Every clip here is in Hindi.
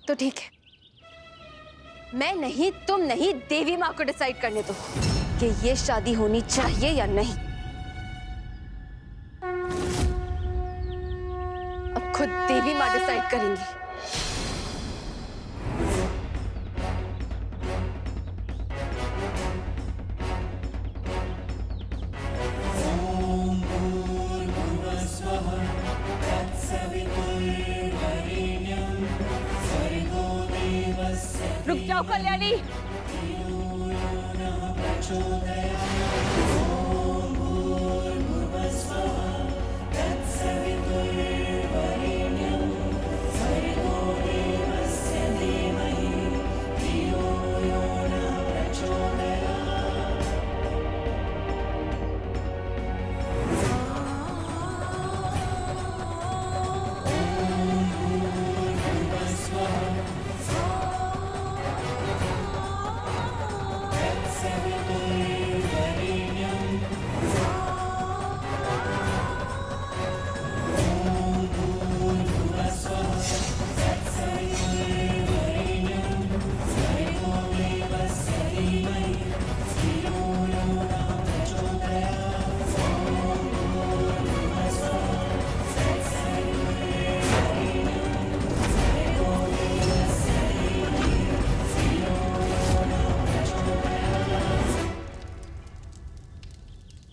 तो ठीक है, मैं नहीं, तुम नहीं, देवी माँ को डिसाइड करने दो कि ये शादी होनी चाहिए या नहीं। अब खुद देवी माँ डिसाइड करेंगी। रुक जाओ कल्याणी।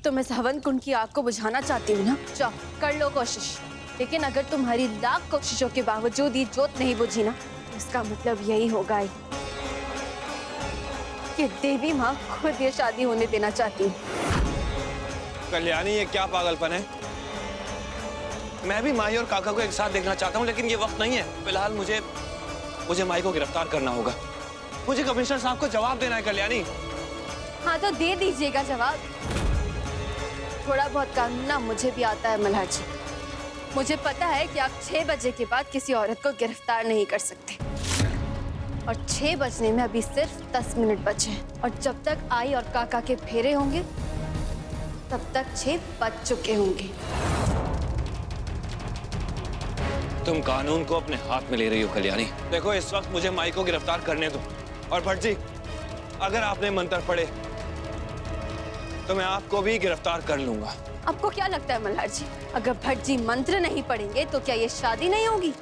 तुम इस हवन कुंड की आग को बुझाना चाहती हो ना? जाओ कर लो कोशिश, लेकिन अगर तुम्हारी लाख कोशिशों के बावजूद ये जोत नहीं बुझी ना, तो इसका मतलब यही होगा कि देवी माँ खुद ये शादी होने देना चाहती है। कल्याणी, ये क्या पागलपन है? मैं भी माई और काका को एक साथ देखना चाहता हूँ, लेकिन ये वक्त नहीं है। फिलहाल मुझे माई को गिरफ्तार करना होगा। मुझे कमिश्नर साहब को जवाब देना है कल्याणी। हाँ तो दे दीजिएगा जवाब। थोड़ा बहुत कानून ना मुझे भी आता है मल्हार जी। मुझे पता है कि आप 6 बजे के बाद किसी औरत को गिरफ्तार नहीं कर सकते, और 6 बजने में अभी सिर्फ 10 मिनट बचे हैं, और जब तक आई और काका के फेरे होंगे तब तक 6 बज चुके होंगे। तुम कानून को अपने हाथ में ले रही हो कल्याणी। देखो, इस वक्त मुझे माई को गिरफ्तार करने दो, और भट्ट जी, अगर आपने मंत्र पढ़े तो मैं आपको भी गिरफ्तार कर लूंगा। आपको क्या लगता है मल्हार जी, अगर भट्ट जी मंत्र नहीं पढ़ेंगे तो क्या ये शादी नहीं होगी?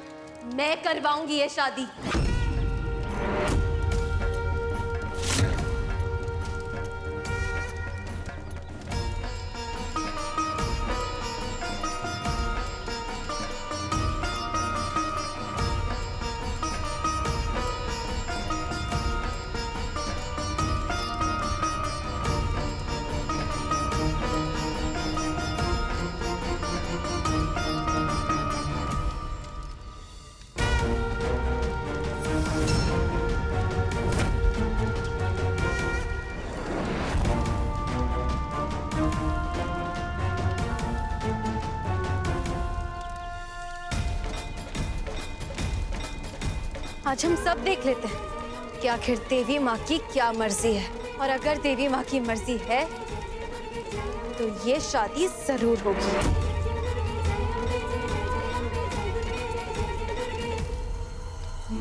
मैं करवाऊंगी ये शादी। आज हम सब देख लेते हैं कि आखिर देवी माँ की क्या मर्जी है, और अगर देवी माँ की मर्जी है तो ये शादी जरूर होगी।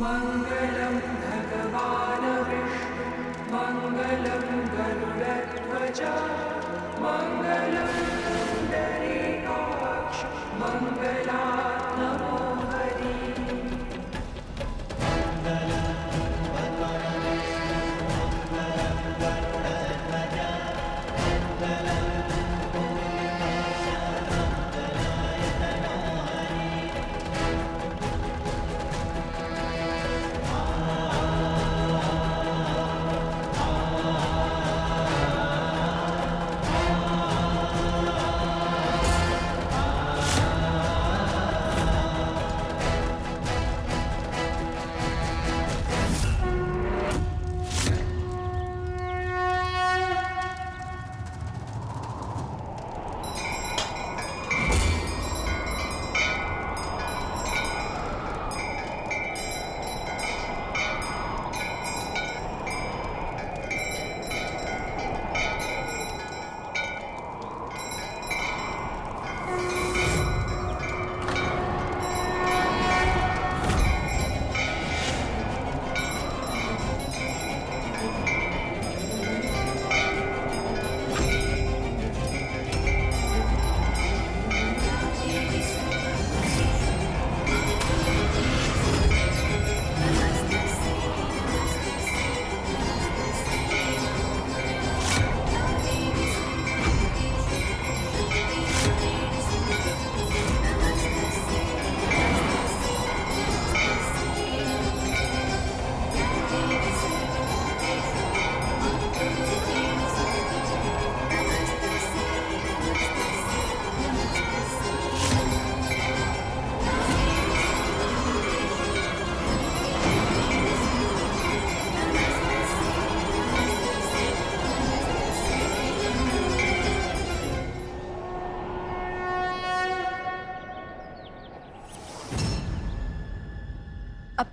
मंगलम भगवान विष्णु मंगलम गरुड़ध्वज मंगलम पुंडरीकाक्ष मंगलात् नमो हरि।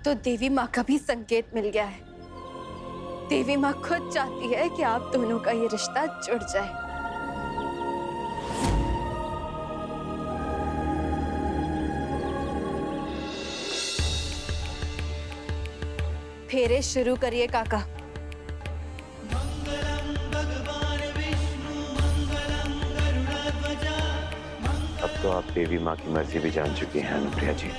तो देवी माँ का भी संकेत मिल गया है। देवी माँ खुद चाहती है कि आप दोनों का ये रिश्ता जुड़ जाए। फेरे शुरू करिए काका। अब तो आप देवी माँ की मर्जी भी जान चुकी हैं अनुप्रिया जी।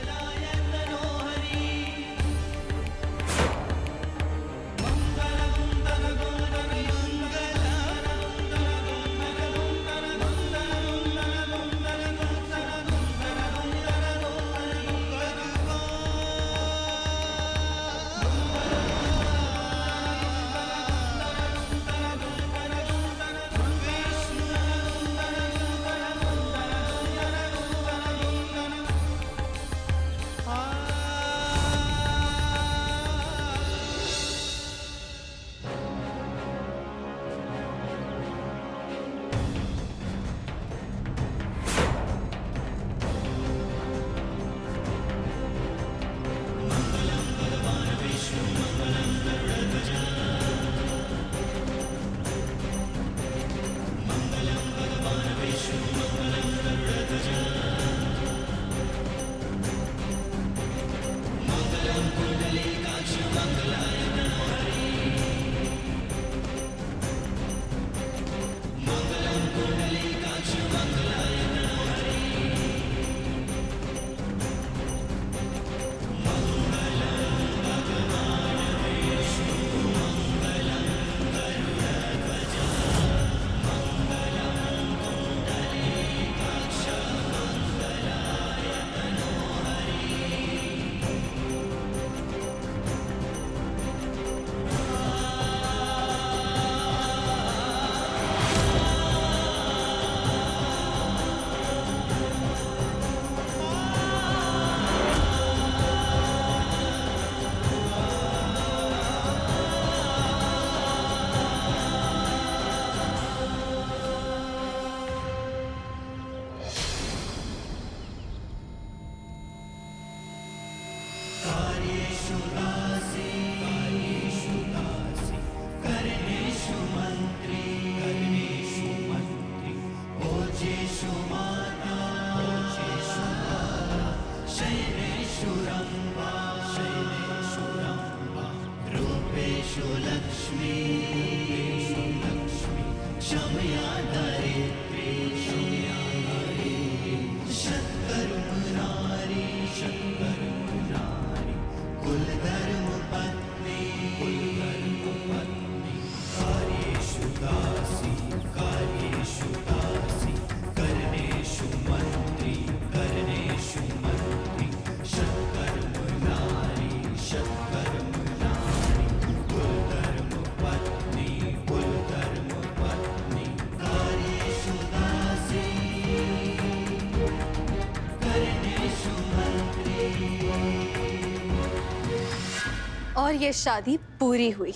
और ये शादी पूरी हुई।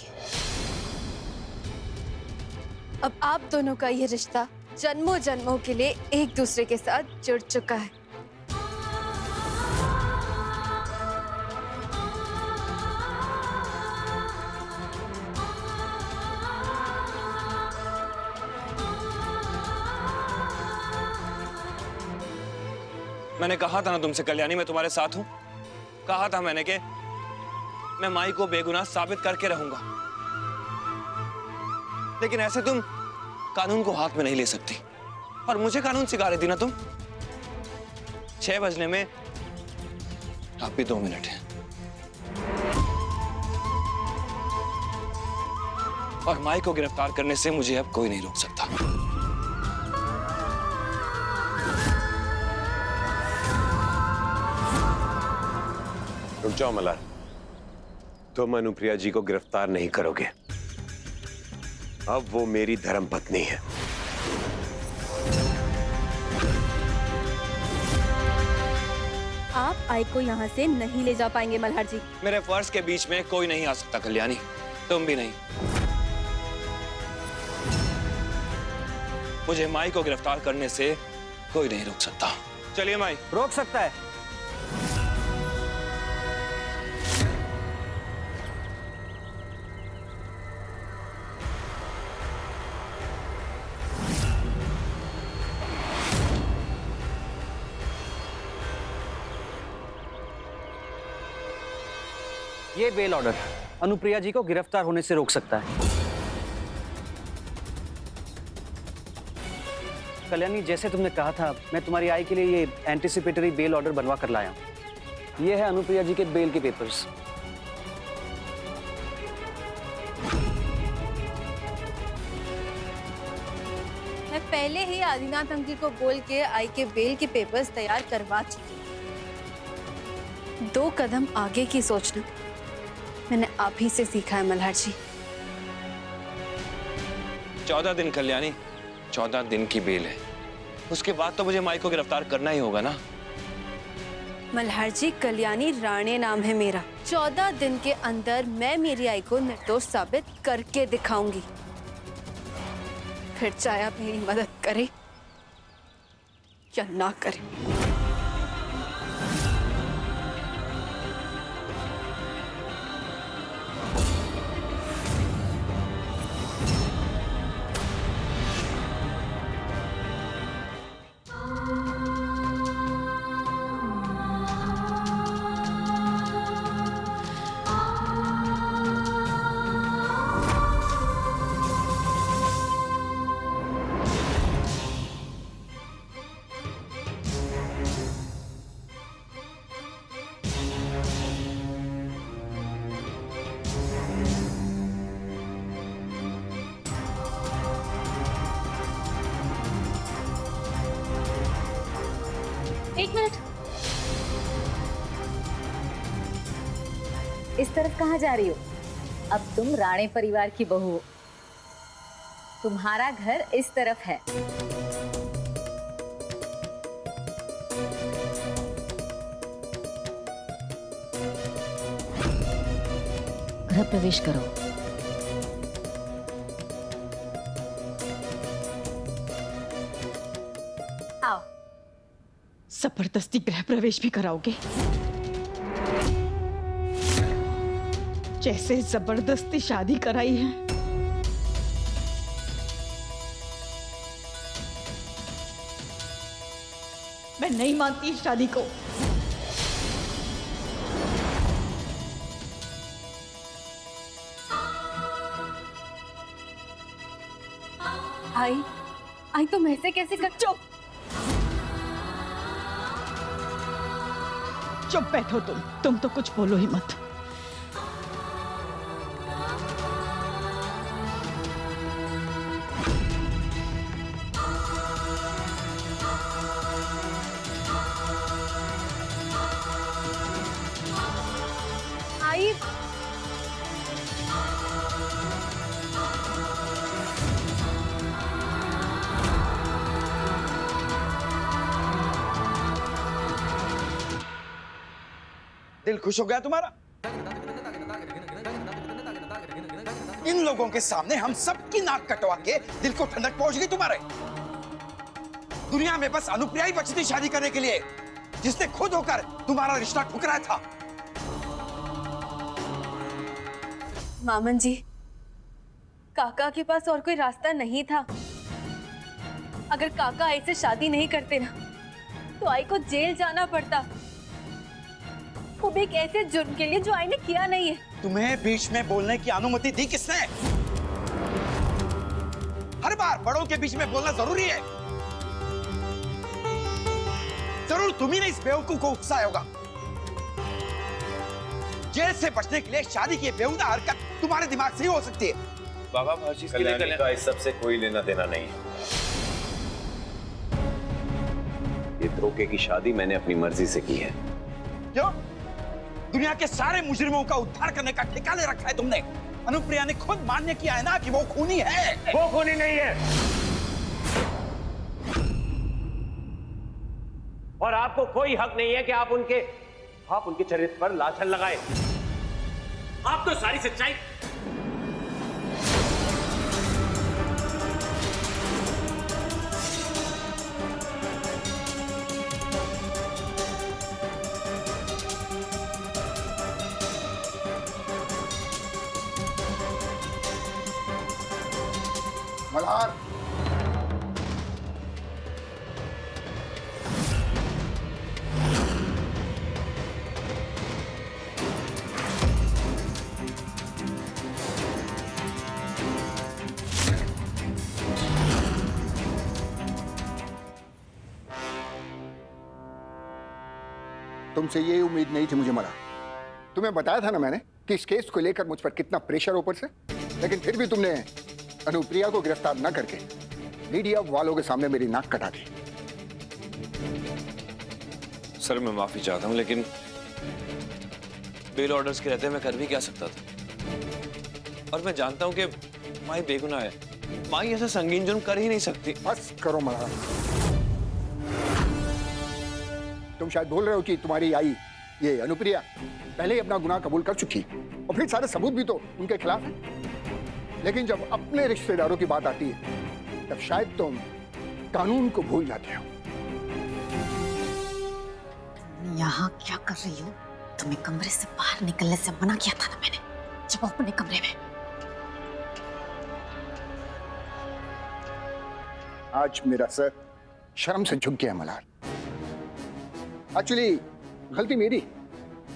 अब आप दोनों का ये रिश्ता जन्मों जन्मों के लिए एक दूसरे के साथ जुड़ चुका है। मैंने कहा था ना तुमसे कल्याणी, मैं तुम्हारे साथ हूं। कहा था मैंने कि मैं माई को बेगुनाह साबित करके रहूंगा, लेकिन ऐसे तुम कानून को हाथ में नहीं ले सकती। और मुझे कानून सिखा रही थी ना तुम। 6 बजने में आप भी 2 मिनट हैं। और माई को गिरफ्तार करने से मुझे अब कोई नहीं रोक सकता। रुक जाओ मल्हार, तुम अनुप्रिया जी को गिरफ्तार नहीं करोगे। अब वो मेरी धर्मपत्नी है। आप आई को यहाँ से नहीं ले जा पाएंगे मल्हार जी। मेरे फर्ज के बीच में कोई नहीं आ सकता कल्याणी, तुम भी नहीं। मुझे माई को गिरफ्तार करने से कोई नहीं रोक सकता। चलिए माई। रोक सकता है। ये बेल ऑर्डर अनुप्रिया जी को गिरफ्तार होने से रोक सकता है। कल्याणी, जैसे तुमने कहा था, मैं तुम्हारी आई के लिए ये एंटिसिपेटरी बेल ऑर्डर बनवा कर लाया हूं। ये है अनुप्रिया जी के बेल के पेपर्स। मैं पहले ही आदिनाथ अंकल को बोल के आई के बेल के पेपर्स तैयार करवा चुकी हूँ। 2 कदम आगे की सोचना मैंने आप ही से सीखा है मल्हार जी। 14 दिन कल्याणी, 14 दिन की बेल है। उसके बाद तो मुझे माई को गिरफ्तार करना ही होगा ना। मल्हार जी, कल्याणी राणे नाम है मेरा। 14 दिन के अंदर मैं मेरी आई को निर्दोष साबित करके दिखाऊंगी। फिर चाहे आप मेरी मदद करें या ना करें। एक मिनट, इस तरफ कहाँ जा रही हो? अब तुम राणे परिवार की बहू हो। तुम्हारा घर इस तरफ है। गृह प्रवेश करो। आओ। जबरदस्ती गृह प्रवेश भी कराओगे? जैसे जबरदस्ती शादी कराई है। मैं नहीं मानती इस शादी को। आई तुम ऐसे कैसे कर? चुप चुप बैठो तुम तो कुछ बोलो ही मत। आई दिल खुश हो गया तुम्हारा? इन लोगों के सामने हम सबकी नाक कटवा के दिल को ठंडक पहुंच गई तुम्हारे? दुनिया में बस अनुप्रिया ही बची थी शादी करने के लिए, जिसने खुद होकर तुम्हारा रिश्ता ठुकराया था। मामन जी, काका के पास और कोई रास्ता नहीं था। अगर काका आई से शादी नहीं करते ना, तो आई को जेल जाना पड़ता, वो भी एक ऐसे जुर्म के लिए जो आई ने किया नहीं है। तुम्हें बीच में बोलने की अनुमति दी किसने? हर बार बड़ों के बीच में बोलना जरूरी है। जरूर तुम्ही ने इस बेवकूफ को उकसाया होगा। जेल से बचने के लिए शादी की बेहुदा हरकत तुम्हारे दिमाग से ही हो सकती है। बाबा कल्याणी का इस सब से कोई लेना देना नहीं है। ये धोखे की शादी मैंने अपनी मर्जी से की है। क्यों? दुनिया के सारे मुजरिमों का उद्धार करने का ठेका ले रखा है तुमने। अनुप्रिया ने खुद मान्य किया है ना कि वो खूनी है। वो खूनी नहीं है, और आपको कोई हक नहीं है कि आप उनके चरित्र पर लाछन लगाए। आप तो सारी सच्चाई मल्हार, तुमसे ये उम्मीद नहीं थी मुझे मल्हार। तुम्हें बताया था ना मैंने कि इस केस को लेकर मुझ पर कितना प्रेशर ऊपर से, लेकिन फिर भी तुमने अनुप्रिया को गिरफ्तार न करके मीडिया वालों के सामने मेरी नाक कटा दी। सर मैं माफी चाहता हूँ, लेकिन बेल ऑर्डर्स के रहते मैं कर भी क्या सकता था। और मैं जानता हूँ कि माई बेगुनाह है, माई ऐसा संगीन जुर्म कर ही नहीं सकती। बस करो मल्हार। तुम शायद बोल रहे हो कि तुम्हारी आई ये अनुप्रिया पहले ही अपना गुनाह कबूल कर चुकी और फिर सारे सबूत भी तो उनके खिलाफ हैं। लेकिन जब अपने रिश्तेदारों की बात आती है तब शायद तुम कानून को भूल जाते हो। यहाँ क्या कर रही हो? तुम्हें कमरे से बाहर निकलने से मना किया था ना मैंने। जब अपने कमरे में। आज मेरा सर शर्म से झुक गया मल्हार। एक्चुअली गलती मेरी।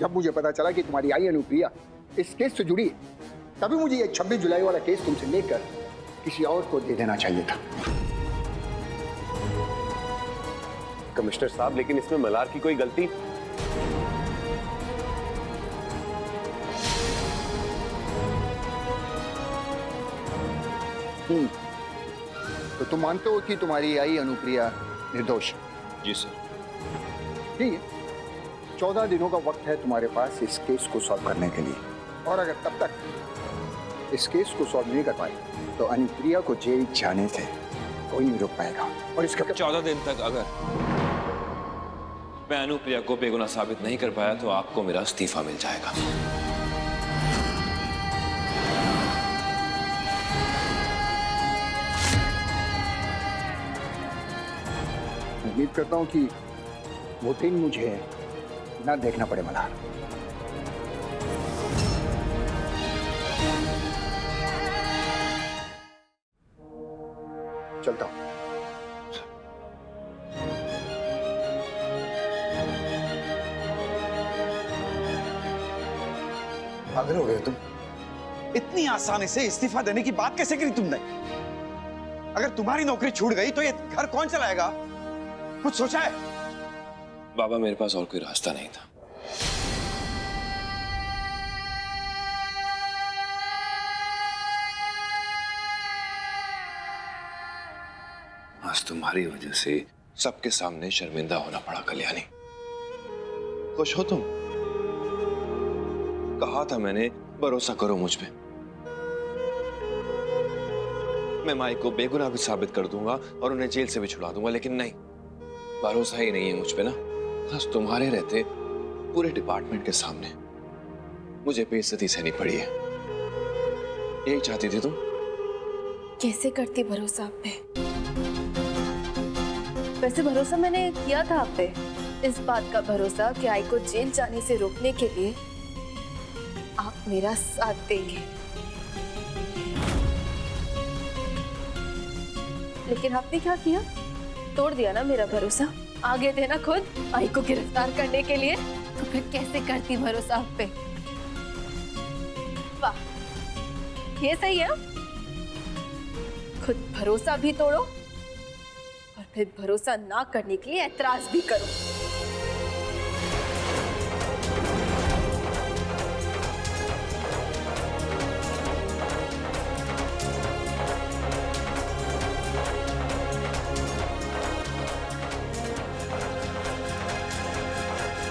जब मुझे पता चला कि तुम्हारी आई अनुप्रिया इस केस से जुड़ी है, तभी मुझे ये 26 जुलाई वाला केस तुमसे लेकर किसी और को दे देना चाहिए था। कमिश्नर साहब, लेकिन इसमें मल्हार की कोई गलती? तो तुम मानते हो कि तुम्हारी आई अनुप्रिया निर्दोष? जी सर। ठीक है, 14 दिनों का वक्त है तुम्हारे पास इस केस को सॉल्व करने के लिए। और अगर तब तक इस केस को सॉल्व नहीं कर पाए तो अनुप्रिया को जेल जाने से कोई नहीं रोक पाएगा। और इसका 14 दिन तक अगर मैं अनुप्रिया को बेगुनाह साबित नहीं कर पाया तो आपको मेरा इस्तीफा मिल जाएगा। उम्मीद करता हूं कि वो दिन मुझे ना देखना पड़े मल्हार। चलता हूं। पागल हो गए तुम? इतनी आसानी से इस्तीफा देने की बात कैसे करी तुमने? अगर तुम्हारी नौकरी छूट गई तो ये घर कौन चलाएगा? कुछ सोचा है? बाबा मेरे पास और कोई रास्ता नहीं था। आज तुम्हारी वजह से सबके सामने शर्मिंदा होना पड़ा कल्याणी। खुश हो तुम? कहा था मैंने भरोसा करो मुझ पे। मैं माई को बेगुनाह भी साबित कर दूंगा और उन्हें जेल से भी छुड़ा दूंगा, लेकिन नहीं, भरोसा ही नहीं है मुझ पे ना। बस तुम्हारे रहते पूरे डिपार्टमेंट के सामने मुझे बेइज्जती सहनी पड़ी है। यही चाहती थी तुम? कैसे करती भरोसा आप पे? वैसे भरोसा मैंने किया था आप पे, इस बात का भरोसा कि आई को जेल जाने से रोकने के लिए आप मेरा साथ देंगे। लेकिन आपने क्या किया? तोड़ दिया ना मेरा भरोसा। आगे देना खुद आई को गिरफ्तार करने के लिए, तो फिर कैसे करती भरोसा आप पे? वाह, ये सही है। खुद भरोसा भी तोड़ो और फिर भरोसा ना करने के लिए ऐतराज भी करो।